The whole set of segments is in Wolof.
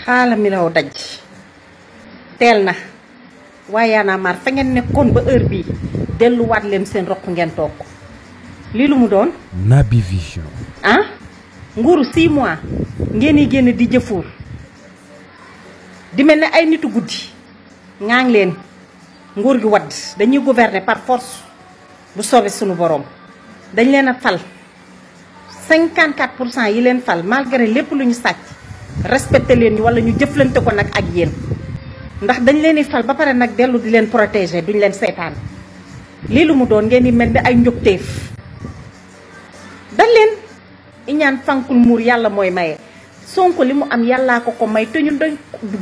xaala mi law daj teel na waaye Y'en a marre fa ngeen nekkoon ba heure bii delluwaat leen seen roq ngeen toog lii lu mu doon. Naby Vision. ah nguuru 6 mois ngeen di génn di jëfuur di mel ne ay nitu guddi ngaa ngi leen nguur gi wadd dañuy gouverner par force bu soobee sunu borom dañ leen a fal 54% yi leen fal malgré lépp lu ñu sàcc respecté leen ñu wala ñu jëflante ko nag ak yéen ndax dañ leen di fal ba pare nag dellu di leen protéger duñ leen seetaan lii lu mu doon ngeen di mel ni ay njogteef dal leen iñaan fankul muur yàlla mooy maye Sonko li mu am yàllaa ko may te ñun dañ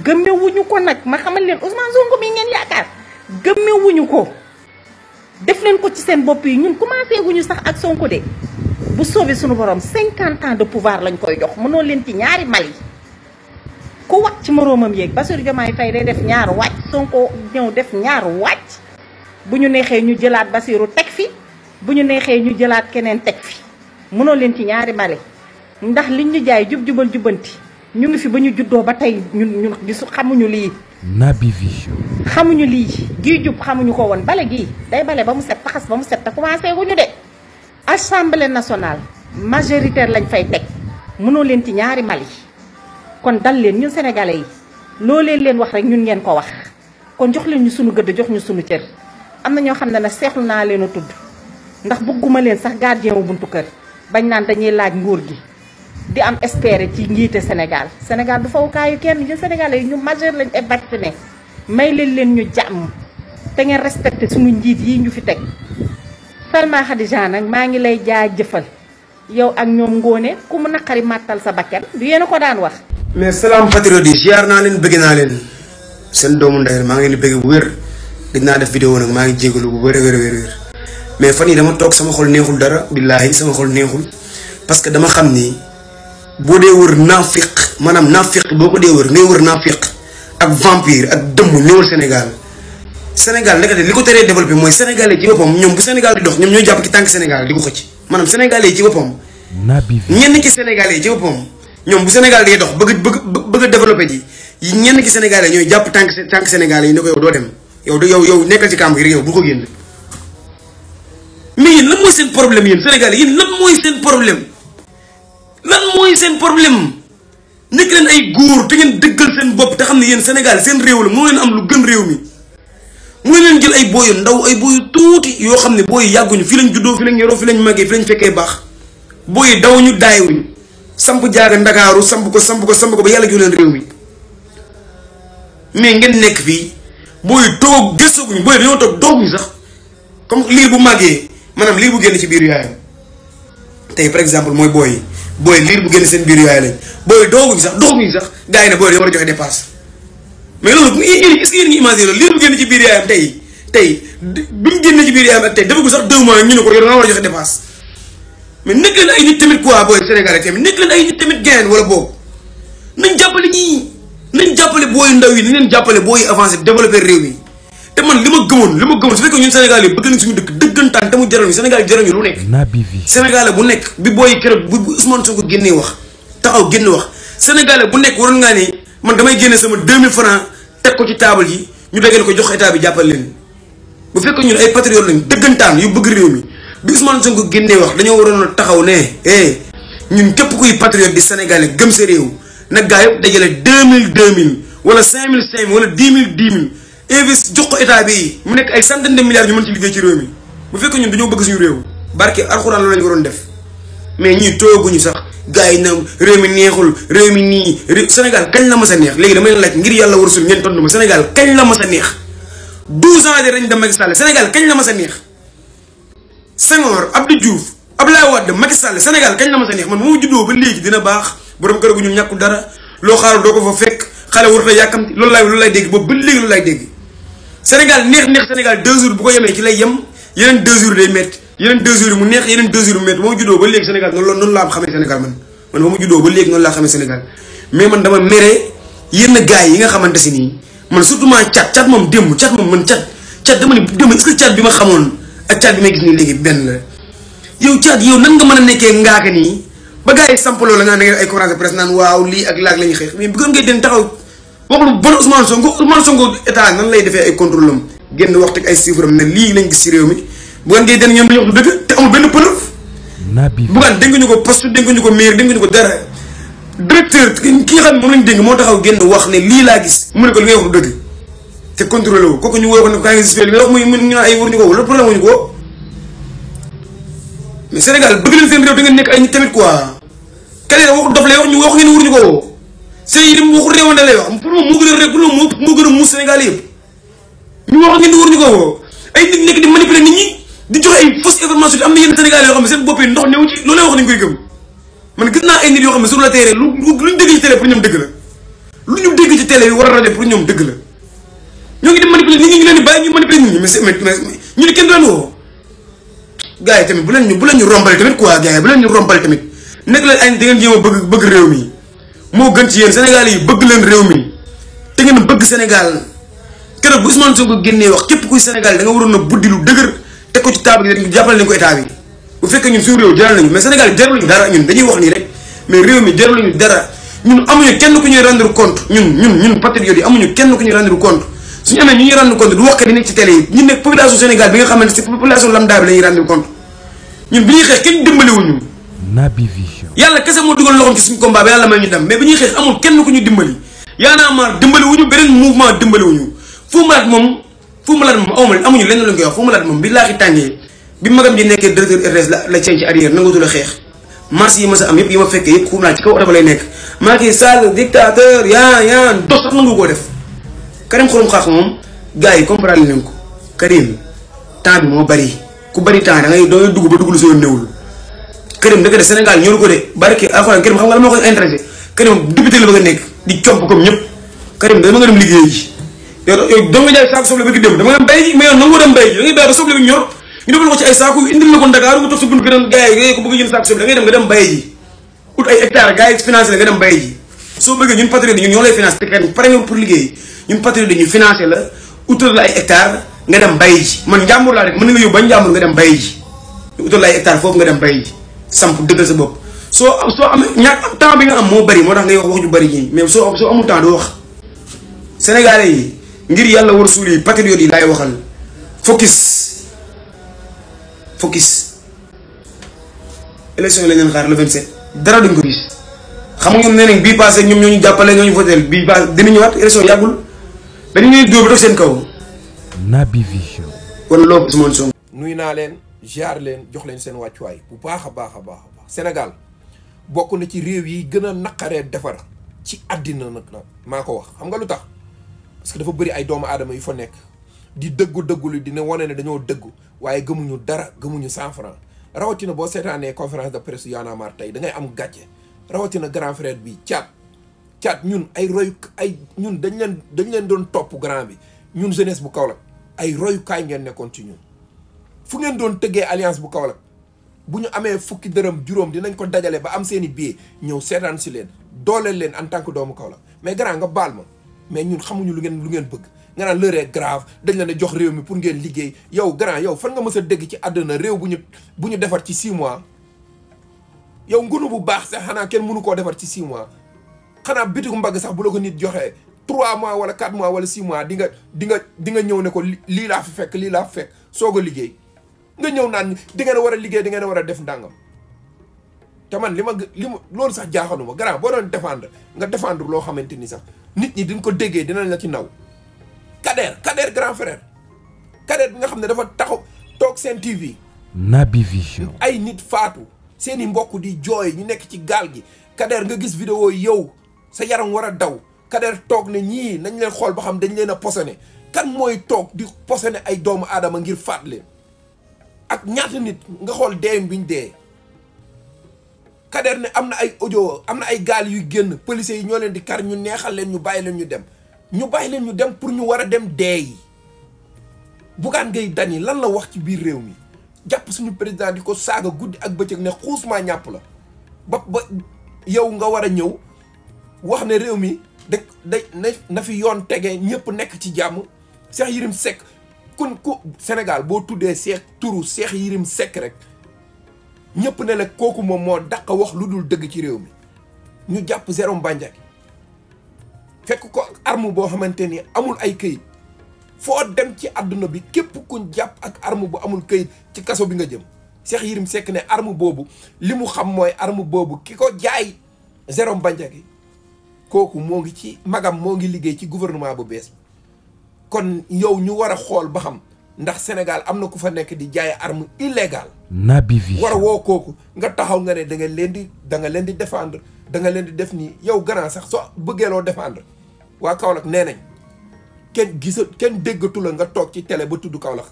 gëmmewuñu ko nag ma xamal leen Ousmane Sonko mi ngeen yaakaar gëmmewuñu ko def leen ko ci seen bopp yi ñun commencé guñu sax ak Sonko de bu soobee suñu borom 50 ans de pouvoir lañ koy jox mënoo leen ci ñaari Mali ku wax ci moroomam yéeg Bassirou Diomaye Faye day def ñaar wàcc Sonko ñëw def ñaar wàcc bu ñu neexee ñu jëlaat Bassirou teg fi bu ñu neexee ñu jëlaat keneen teg fi mënoo leen ci ñaari Mali ndax liñ ñu jaay jub-jubal jubbanti ñu ngi fi ba ñu juddoo ba tey ñun gisu xamuñu lii. Naby Vision. xamuñu lii gii jub xamuñu ko woon bale gii day bale ba mu set faxas ba mu set te commencé guñu de assemblée nationale majoritaire lañ fay teg mënoo leen ci ñaari Mali kon dal leen ñun sénégalais yi loo leen wax rek ñun ngeen ko wax kon jox leen ñu sunu gëdd jox ñu sunu cër am na ñoo xam ne seexlu naa leen a tudd ndax bëgguma leen sax gardien wu buntu kër bañ naan dañuy laaj nguur gi di am espérer ci njiite Sénégal Sénégal du fawukaayu kenn ñun sénégalais yi ñu majeur lañ et vacciné may leen ñu jàmm te ngeen respecté suñu njiit yi ñu fi teg Salma Khadija nag maa ngi lay jaajëfal yow ak ñoom ngóone ku mu naqari màttal sa bakkan du yéen a ko daan wax. mais salaam patriote yi ziar naa leen bëgg naa leen seen doomu ndey maa ngi leen di bëgg bu wér gëj naa def vidéo nag maa ngi jégalu bu wér mais fan yi dama toog sama xol neexul dara billaahi sama xol neexul parce que dama xam ni boo dee wër naafiq maanaam naafiq boo ko dee wër ngay wër naafiq ak vampire ak dëmm ñëwal Sénégal nekkate li ko teree développé mooy sénégalais ci boppam ñoom bu Sénégal di dox ñoom ñooy jàpp ci tànk Sénégal di ko xëcc maanaam sénégalais ci boppam ñenn ki sénégalais ci boppam ñoom bu Sénégal di dox bëgg a développé ji ñenn ki sénégalais ñooy jàpp tànk sénégalais yi ne ko yow doo dem yow nekkal ci kàmb gi rek yow bu ko génn mais yéen lan mooy seen problème yéen sénégalais yéen lan mooy seen problème nekk leen ay góor te ngeen dëggal seen bopp te xam ne yéen Sénégal seen réew la moo leen am lu gën réew mi mu leen jël ay booyu ndaw ay booyu tuuti yoo xam ne booyu yàgguñu fi lañ juddoo fi lañ yoroo fi lañ màggee fi lañ fekkee baax booyu dawuñu daayuñu samp jaaga ndakaaru samp ko ba yàlla jox leen réew mi mais ngeen nekk fii booyu toog gëstooguñu booyu dañoo toog dooguñu sax comme liir bu màggee maanaam liir bu génn ci biir yaayam tey par exemple mooy booy liir bu génn seen biir yaay lañ booy dooguñu sax gars yi ne booy dañoo war a joxe dépasse mais loolu est-ce que yéen ngi imaginer loolu liir bu génn ci biir yaayam tey bi mu génn ci biir yaayam ak tey dafa ko sax 2 mois ñu ne ko yow da nga war a joxe dépasse mais nekk leen ay nit tamit quoi booy sénégalais tamit nekk leen ay nit tamit gain wala boobu nañ jàppale ñii nañ jàppale booy ndaw yi nañ leen jàppale booy avancé développé réew mi te man li ma gëmoon su fekkee ñun Sénégal yi bëgg nañ suñu dëkk dëggantaan te mu jaral ñu Sénégal yi jaral ñu lu nekk Sénégal bu nekk bi booy keroog bu Ousmane Sonko génnee wax taxaw génn wax Sénégal bu nekk waroon ngaa ne man damay génne sama 2000 francs teg ko ci table yi ñu dagale ko jox état bi jàppal leen bu fekkee ñun ay patriote lañ dëggantaan yu bëgg réew mi bi Ousmane Sonko génnee wax dañoo waroon a taxaw ne ñun képp kuy patriote di sénégalais gëm sa réew nag gaa yëpp dajale 2000 wala 5000 wala 10 000 investi jox ko état bi mu nekk ay centaine de milliards ñu mën ci liggéey ci réew mi bu fekkee ñun dañoo bëgg suñu réew barke alxuraan loolu lañu waroon def mais ñii tooguñu sax gars yi na réew mi neexul réew mi nii Sénégal kañ la mas a neex léegi damay laaj ngir yàlla war sul ngeen tontu ma Sénégal kañ la mas a neex 12 ans de règne de Macky Sall Sénégal kañ la mas a neex Senghor Abdou Diouf Abdoulaye Wade Macky Sall Sénégal kañ la mas a neex man bu ma juddoo ba léegi dina baax borom kër gu ñu ñàkkul dara loo xaaru doo ko fa fekk xale warut a yàkkamti loolu lay dégg boobu ba léegi loolu lay dégg Sénégal neex Sénégal 2 jours bu ko yemee ci lay yem yeneen 2 jours day métti yeneen 2 jours mu neex yeneen 2 jours mu métti ba ma juddoo ba léegi Sénégal noonu laa xamee Sénégal man ba ma juddoo ba léegi noonu laa xamee Sénégal mais man dama mere yenn gars yi nga xamante si nii man surtout maa cat moom démb cat moom man cat dama ne démb est-ce que cat bi ma xamoon ak cat bi may gis nii léegi benn la yow cat yow nan nga mën a nekkee ngaaka nii ba gars yi sampaloo la nga ne ay conférence de presse naan waaw lii ak laag la ñuy xeex mais bëggoon ngay den taxaw waxul bon Ousmane Sonko état nan lay defee ay contrôle am génn wax teg ay chiffres am ne lii lañ gis ci réew mi Bougane Gueye Dany ñoom dañuy wax du dëgg te amul benn preuve. Bougane dénkuñu ko poste dénkuñu ko maire dénkuñu ko dara directeur ki nga xam ne moom lañ dénk moo taxaw génn wax ne lii laa gis mu ne ko li ngay wax du dëgg te contrôlé wu kooku ñu woo ko ne kaa ngi gis fii li nga wax muy ñu naan ay waruñu ko loolu problème wuñu ko mais Sénégal bëgg leen seen réew da ngeen nekk ay nit tamit quoi Kader waxu dof lay wax ñu wax ngeen waruñu ko woo sëy yi waxu réewande lay wax pour moom moo gën a rek pour moom moo gën a muus Sénégal yëpp ñu wax ngeen waruñu ko woo ay nit nekk di manipuler nit ñi di joxe ay fausse information am na yenn Sénégal yoo xam ne seen bopp yi ndox newu ci loolu lay wax nañ koy gëm man gis naa ay nit yoo xam ne sur le terrain luñ dégg ci télé pour ñoom dëgg la lu ñu dégg ci télé bi war a rajo pour ñoom dëgg la ñoo ngi di manipuler nit ñi ngi leen di bàyyi ñu manipuler nit ñi mais ñu ne kenn du leen woo gars yi tamit bu leen ñu rombale tamit quoi gars yi bu leen ñu rombale tamit nekk leen ay da ngeen jéem a bëgg réew mi moo gën ci yéen Sénégal yi bëgg leen réew mi te ngeen bëgg Sénégal keroog bu Ousmane Sonko génnee wax képp kuy Sénégal da nga waroon a buddi lu dëgër teg ko ci table gi jàppale leen ko état bi bu fekkee ñun suñu réew jaral nañu mais Sénégal jaraluñu dara ñun dañuy wax nii rek mais réew mi jaraluñu dara ñun amuñu kenn ku ñuy rendre compte ñun patriotes yi amuñu kenn ku ñuy rendre compte suñu amee ñu ñuy rendre compte du wax kat yi nekk ci télé yi ñu nekk population Sénégal bi nga xamante c'est population lambda bi la ñuy rendre compte ñun bi ñuy xeex kenn dimbaliwuñu Naby Vision yàlla kese moo dugal loxoom ci suñu combat ba yàlla may ñu dem mais bi ñuy xeex amul kenn ku ñu dimbali yaanaa maar dimbaliwuñu beneen mouvement dimbaliwuñu Fou Malade moom awma amuñu lenn lañ koy wax Fou Malade moom bi laaxi tàngee bi magam ji nekkee directeur RTS la ceeñ ci arrière nangatu la xeex marche yi ma sa am yëpp yi ma fekkee yëpp Fou Malade ci kaw oto ba lay nekk Macky Sall dictateur yaa dos sax nangu koo def Karim Xurum Xax moom gars yi comprendre leen ko Karim temps bi moo bari ku bari temps da ngay dooy dugg ba dugg lu soo néewul Karim dëgg de Sénégal ñoru ko de barke alxuraan Karim xam nga la moo koy intéressé Karim député la bëgg a nekk di comp comme ñëpp Karim dama nga dem liggéey ji yow doo nga jaay saako soble bi dem dama nga dem bay ji mais yow nangoo dem bay ji da ngay bay ba soble bi ñor ñu defal ko ci ay saako indil la ko Dakar nga toog sa bunt gën gars yi ko bëgg jënd saako soble da ngay dem nga dem bay ji ut ay hectares gars yi financé la nga dem bay ji soo bëggee ñun patriote ñun ñoo lay financé te kenn pare nga pour liggéey ñun patriote ñu financé la utal la ay hectares nga dem bay ji man njàmbur laa rek mën nga yóbbu ba njàmbur nga dem bay ji utal la ay hectares foofu nga dem bay ji samp dëggal sa bopp soo amee ñàkk temps bi nga am moo bari moo tax ngay wax ju bari ji mais soo amul temps doo wax Sénégalais yi ngir yàlla war suul yi patriote yi laay waxal focus élection yi lañ leen xaar le 27 dara duñ ko gis xam nga ñoom nee nañ bii passé ñoom ñoo ñu jàppale ñoo ñu voté bii passé dina ñëwaat élection yàggul dañu ñuy dóor ba def seen kaw. Naby Vision. wala loo Ousmane Sonko. nuyu naa leen ziar leen jox leen seen wàccuwaay bu baax a baax a baax Sénégal bokk na ci réew yi gën a naqaree defar ci àddina nag maa ko wax xam nga lu tax parce que dafa bëri ay doomu aadama yu fa nekk di dëggulu dina wane ne dañoo dëggu waaye gëmuñu dara gëmuñu 100 francs rawatina boo seetaanee conférence de presse Y'en a marre tey da ngay am gàcce rawatina grand frère bi caat ñun ay ñun dañ leen doon topp grand bi ñun jeunesse bu Kaolack ay royukaay ngeen nekkoon ci ñun fu ngeen doon tëggee alliance bu Kaolack bu ñu amee fukki dërëm juróom dinañ ko dajale ba am seeni billet ñëw seetaan si leen dooleel leen en tant que doomu Kaolack mais grand nga baal ma mais ñun xamuñu lu ngeen bëgg nga naan l'heure est grave dañ leen a jox réew mi pour ngeen liggéey yow grand yow fan nga mës a dégg ci àdduna réew bu ñu defar ci 6 mois yow ngunu bu baax sax xanaa kenn mënu koo defar ci 6 mois xanaa bitigu mbagg sax bu la ko nit joxee 3 mois wala 4 mois wala 6 mois di nga ñëw ne ko lii laa fi fekk soog a liggéey nga ñëw naan di ngeen war a liggéey di ngeen war a def ndàngam te man li ma loolu sax jaaxaluma grand boo doon défendre nga défendre loo xamante ni sax nit ñi diñ ko déggee dinañ la ci naw Kader grand frère Kader bi nga xam ne dafa taxaw toog seen TV. Naby Vision. ay nit faatu seeni mbokk di jooy ñu nekk ci gaal gi Kader nga gis vidéo yow sa yaram war a daw Kader toog ne ñii nañ leen xool ba xam dañ leen a posone kan mooy toog di posone ay doomu aadama ngir faat leen ak ñaata nit nga xool deeyin biñ dee Kader ne am na ay audio am na ay gaal yuy génn policiers yi ñoo leen di kar ñu neexal leen ñu bàyyi leen ñu dem pour ñu war a dem dee yi Bougane Gueye Dany lan la wax ci biir réew mi jàpp suñu président di ko saaga guddi ak bëccëg ne xuusmaa ñàpp la ba yow nga war a ñëw wax ne réew mi na fi yoon tegee ñëpp nekk ci jàmm Cheikh Yérim Seck ku Sénégal boo tuddee Cheikh Yérim Seck rek ñëpp ne la kooku moom moo dàq wax lu dul dëgg ci réew mi ñu jàpp Jérôme Bandiaky fekk ko arme boo xamante ni amul ay këyit foo dem ci àdduna bi képp kuñ jàpp ak arme bu amul këyit ci kaso bi nga jëm. Cheikh Yérim Seck ne arme boobu li mu xam mooy arme boobu ki ko jaay Jérôme Bandiaky kooku moo ngi ci magam moo ngi liggéey ci gouvernement bu bees. kon yow ñu war a xool ba xam ndax Sénégal am na ku fa nekk di jaay arme illégale. Naby Vision war a woo kooku nga taxaw nga ne da nga leen di défendre da nga leen di def nii yow grand sax soo bëggee loo défendre waa Kaolack nee nañ kenn déggatu la nga toog ci télé ba tudd Kaolack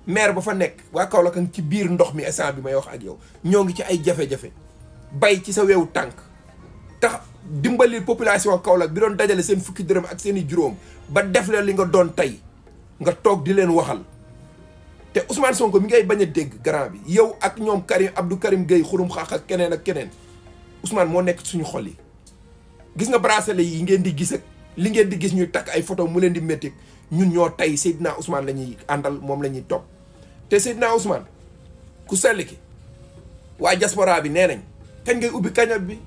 maire ba fa nekk waa Kaolack a ngi ci biir ndox mi instant bi may wax ak yow ñoo ngi ci ay jafe-jafe bay ci sa weewu tànk tax dimbali population Kaolack bi doon dajale seen fukki dërëm ak seen i juróom ba def la li nga doon tey nga toog di leen waxal te Ousmane Sonko mi ngay bañ a dégg grand bi yow ak ñoom Abdou Karim Gueye xurum xaax ak keneen Ousmane moo nekk suñu xol yi gis nga bracelet yi ngeen di gis ak li ngeen di gis ñuy takk ay photo mu leen di métti ñun ñoo tey Seydina Ousmane la ñuy àndal moom la ñuy topp te Seydina Ousmane ku sell ki waa diaspora bi nee nañ kañ ngay ubbi cagnotte bi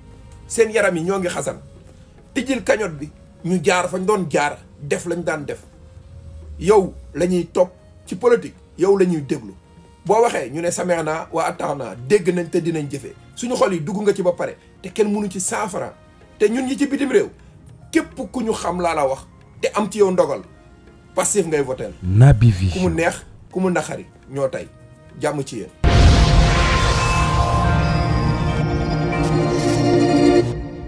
seen yaram yi ñoo ngi xasan tijjil cagnotte bi ñu jaar fañ doon jaar def lañ daan def yow la ñuy topp ci politique yow la ñuy déglu boo waxee ñu ne sameena waa ataana dégg nañ te dinañ jëfee suñu xol yi dugg nga ci ba pare te kenn mënu ci 100 francs te ñun ñi ci bitim réew képp ku ñu xam laa la wax te am ci yow ndogal Pastef ngay votel Naby Vision ku mu neex ku mu naxari ñoo tey jàmm ci yéen